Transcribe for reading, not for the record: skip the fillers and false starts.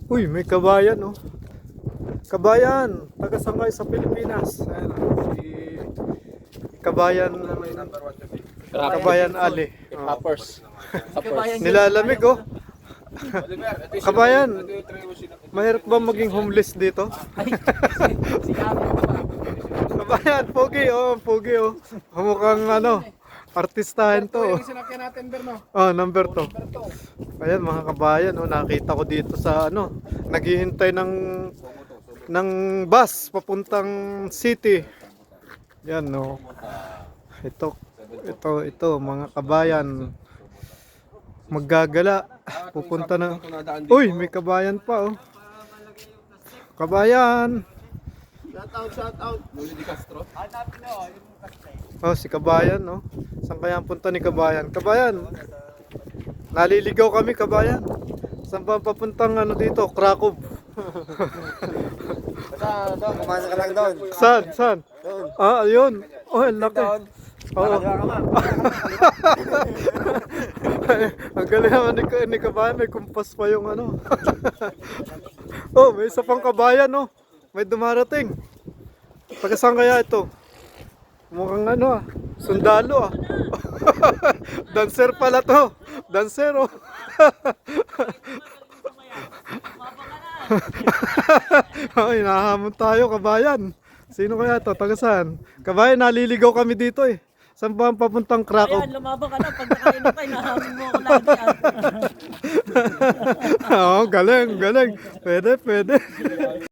Uy, may kabayan oh. Kabayan, taga-sangay sa Pilipinas. Ayan oh, si Kabayan, Kabayan Ali. Oh. Poppers. Nilalamig oh. Kabayan, mahirap ba maging homeless dito? Kabayan, pogi oh, pogi oh. Mukhang ano, artistahin to. Yung sinakyan natin, Berno. Oh, number 2. Ayan mga kabayan, oh, nakita ko dito sa ano, naghihintay ng bus papuntang city. Yan no. Ito mga kabayan. Maggagala pupunta na. Uy, may kabayan pa oh. Kabayan. Shout out. Luli Di Castro. Oh, si Kabayan no. Saan kaya ang punta ni Kabayan? Kabayan. Naliligaw kami, Kabayan. Saan pa papuntang ano dito? Krakow. Kumasa ka lang doon. Saan? Ah, ayun. Oh, ang laki. Oo. Ang galing naman ni Kabayan. May kumpas pa yung ano. Oh, may isa pang Kabayan no. May dumarating. Taga saan kaya ito? Mukhang ano ah. Sundalo ah. Dancer pala to. Dancer oh. Ay, nahamon tayo, Kabayan. Sino kaya to? Taga saan? Kabayan, naliligaw kami dito eh. Saan ba ang papuntang Krakow? Ayan, lumabang ka na. Pag nakain ka, inahamin mo ako lagi. Oo, galing. Pwede.